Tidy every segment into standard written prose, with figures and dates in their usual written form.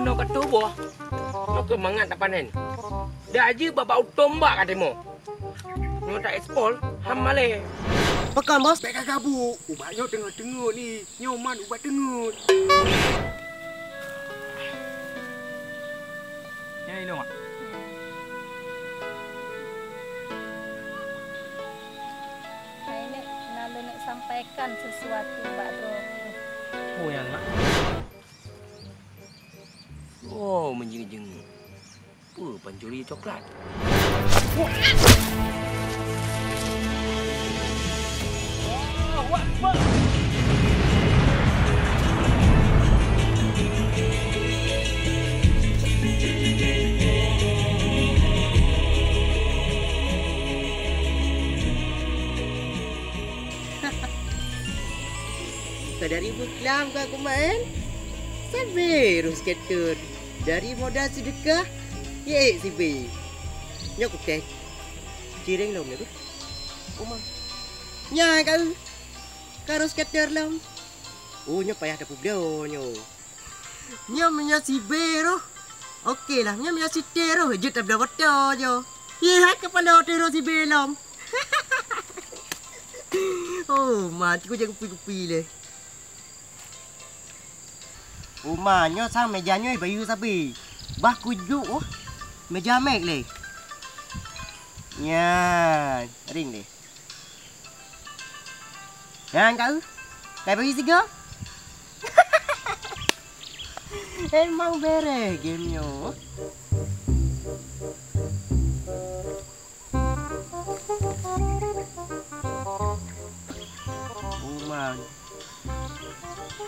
nak kat tubuh. Nak ke mangat tak panen. Dah aja babak utombak kat demo. Nak tak ekspor, ham malih. Pekan bos. Baik gabu. Ubatnya tengah-tengah ni. Nyoman ubat tengah. Yang ini mak. Saya nak sampaikan sesuatu Mbak Bro. Oh yang mak. Oh, menjenguk-jenguk. Apa pancuri coklat? Dari buklam kau kumain. Sabar skater. Dari modal sedekah. Ye si B. Nyok kek. Cireng lom ni tu. Uma. Nya kau. Karo skater lom. Oh nyok payah dapat video nyo. Nya menya si B roh. Okey lah, nya menya si T roh. Je tak dapat jo. Ye hak kepala tero si B lom. Oh, mati ku jangan kupi-kupi le. Rumahnya sang mejanya bayu sapi. Bah kujuk oh. Meja mek le. Ya, ring le. Yang kau? Kau bagi tiga? Emang bere gamenya. Rumah.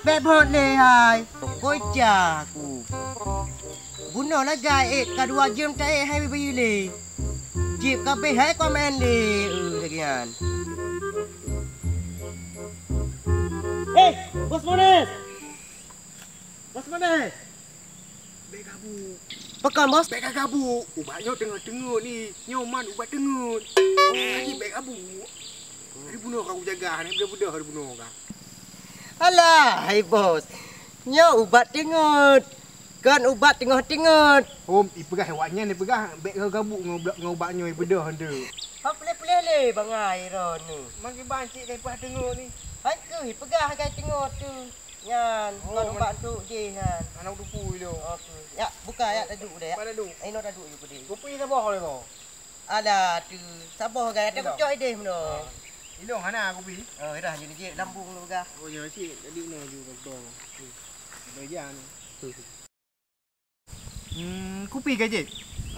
Bebot le hai. Kocak aku. Bunuh lah guys. Kedua jam tak hai bayi le. Jip kabeh hai komen le. Sekian. Bos Mones. Bos Mones. Baik gabu. Pekan bos. Baik gabu. Ubatnya tengah-tengah ni. Nyoman ubat tengah. Lagi baik gabu. Hari bunuh kau jaga. Ni budak-budak hari bunuh kau. Alah, hai bos. Nya ubat tengut. Kan ubat tengah-tengah. Om, ipegah awaknya ni pegah baik gabu ngau ubatnya bedah anda. Hak pelih-pelih le bangai ron ni. Mangki bancik daripada tengah ni. Hai ke pegah gai tengok tu. Yan, Oh, kan ubat tu je han. Anak dupu itu. Okey. Ya, buka ya tajuk dah ya. Mana duk? Ai no tajuk je pedi. Kopi sabah oleh kau. Alah tu. Sabar gai tak kucoi deh meno. Ilong mana kopi? Oh, dah jadi je lambung lu gah. Oh, ya cik, tadi no juga betul. Bayan. Kopi ke cik?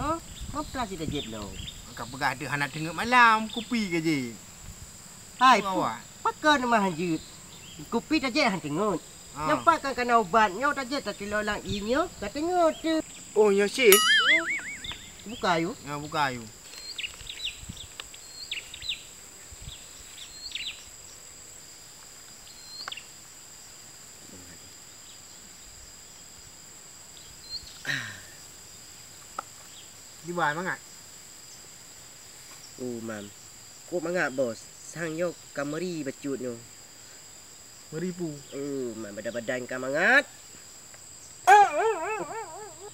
Oh, apa sih dah jet lo. Kau pegah ada anak tengok malam, kopi ke cik? Hai, Awak. pakai nama hanjut. Kopi tak jet han tengok. Nampak kan kena ubat nyo tak jet tak tilo lang inyo. Kat tengok tu. Oh, ya cik. Buka ayu. Ya, buka ayu. Di bawah mangat. Oh, mam. Kok mangap bos. Sang yo kameri bacut nyo. Meripu. Oh, mam badan-badan kan mangat.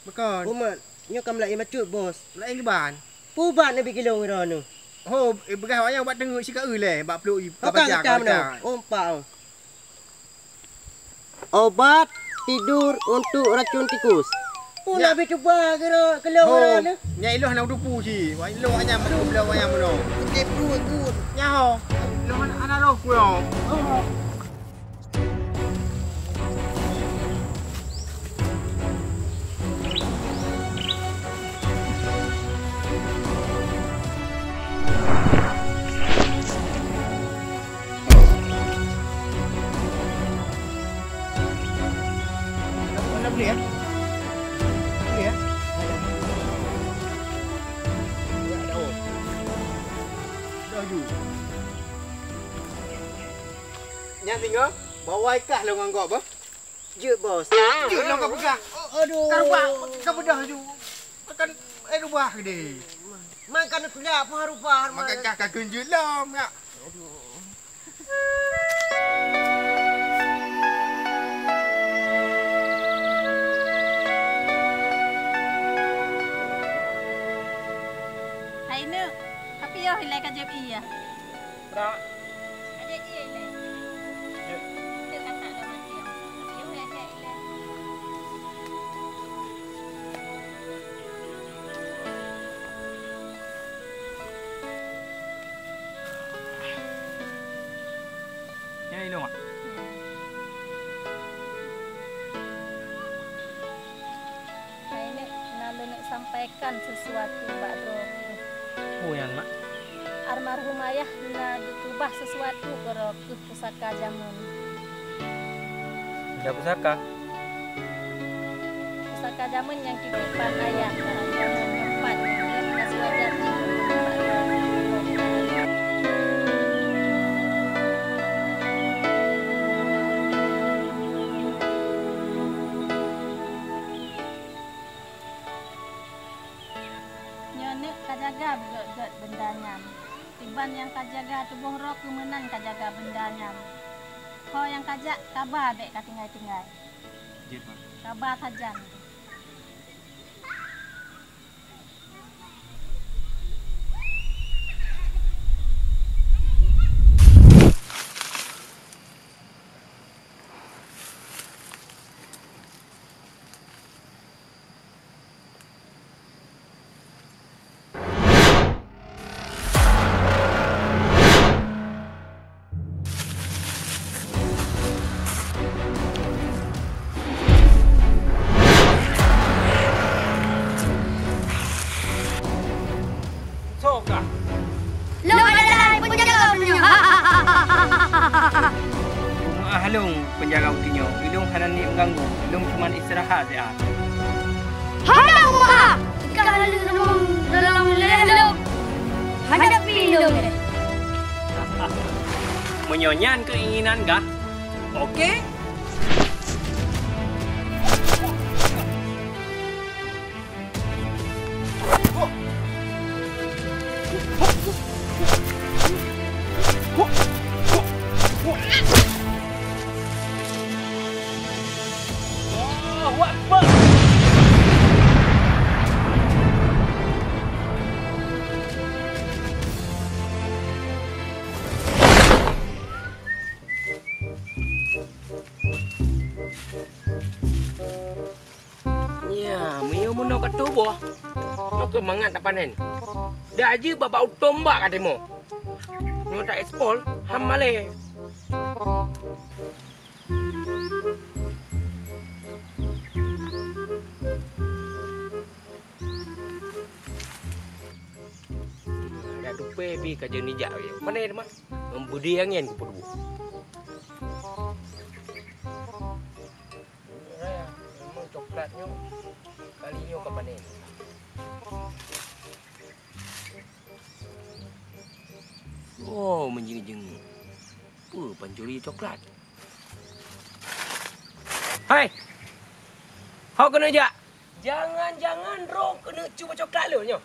Bekan. Oh, man. Nyo kam lai bacut bos. Lain ke ban? Pubat nabi kilong ro nu. Oh, pegah awak yang buat tengok sikap le, bak peluk i. Pegang kam no. Oh, pau. Obat tidur untuk racun tikus. Oh, Ya. nak cuba kira kelong ro nu. Nya iloh nak dupu si. Wa iloh anyam mana belah wayang mana. Okey, perut good. Nya ho. Iloh anak roh ku yo. Oh. Nak beli ya? Beli ya? Dah ju. Nya tinggal bawa ikah lah orang kau apa? Je bos. Je lah kau pegah. Aduh. Kau buat kau bedah ju. Makan rubah ke dia. Makan aku dah apa rubah. Makan kakak kunjut lah. Ya. roh ilai kajab iya. Berapa? Kajab iya ilai. Ya. Dia kata lo mati yang. Tapi yo ya ilai. Ya ini mak. Saya ini nalu nak sampaikan sesuatu Mbak Bro. Huyan mak. Almarhum ayah nak ditubah sesuatu ke pusaka zaman. Ada pusaka. Pusaka zaman yang titipan ayah pada zaman keempat. Dia kasih wajar di Mbak Bro. Nyonek kajaga begot bendanya. Tiban yang kajaga tubuh roh kemenan kajaga bendanya. Kau yang kajak kabar dek katinggai-tinggai. Jit mak. Kabar sajan. Soka. Lo adalah penjaga dunia. Halung penjaga utinyo. Ilung hanan ni mengganggu. Ilung cuma istirahat ya. Hadap maha. Kalau dalam lelong. Hadapi lo. Menyonyan keinginan kah? Okey. Allahu Akbar. Ya, mio muno kat tubuh. Nyo ke mangat tak panen. Dah aja babak utombak kat demo. Nyo tak ekspol, ham male. Dah dupe pi kerja nijak dia. Panen mak. Membudi angin ke perlu. Memang coklatnya kalinya ke panen. Oh, menjeng-jeng. Pencuri coklat. Hai. Kau kena jak. Jangan-jangan Ro kena cuba coklat lu nyo.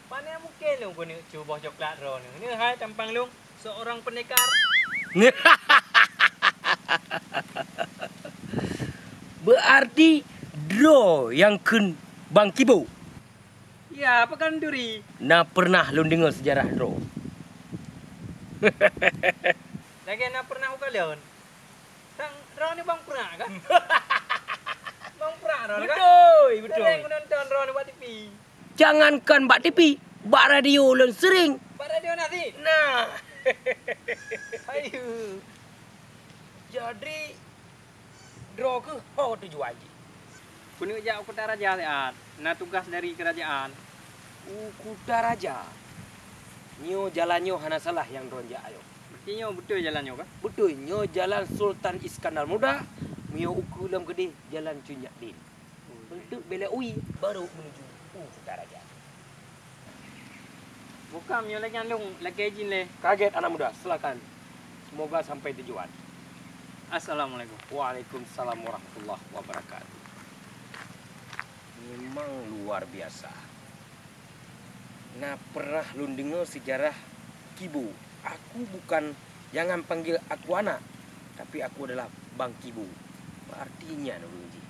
Mana mungkin lu kena cuba coklat ro ni. Ni hai tampang lu seorang pendekar. Berarti Dro yang ken Bang Kibo. Ya, apa kan duri? Nah pernah lu dengar sejarah Dro? Lagi nak pernah buka leon. Tang ro ni bang pernah kan? Bang pernah ro kan? Betul, betul. Sering menonton ro ni buat TV. Jangankan bak TV, bak radio lu sering. Buat radio nanti. Nah. Ayu. Jadi Dro ke hau tujuan je. Kena jak kota raja siat. Nah tugas dari kerajaan. Kuda Raja. Nyo jalannya hana salah yang ronja ayo. Berarti nyo betul jalannya kan? Betul, nyo jalan Sultan Iskandar Muda, nyo ukulam gede jalan Cunyak Din. Untuk bela ui baru menuju Kuda Raja. Bukan nyo lagi andung lagi izin le. Kaget anak muda, silakan. Semoga sampai tujuan. Assalamualaikum. Waalaikumsalam warahmatullahi wabarakatuh. Memang luar biasa. Nah, pernah lu dengar sejarah Kibo? Aku bukan, jangan panggil aku anak, tapi aku adalah Bang Kibo. Artinya, Nurul Ji.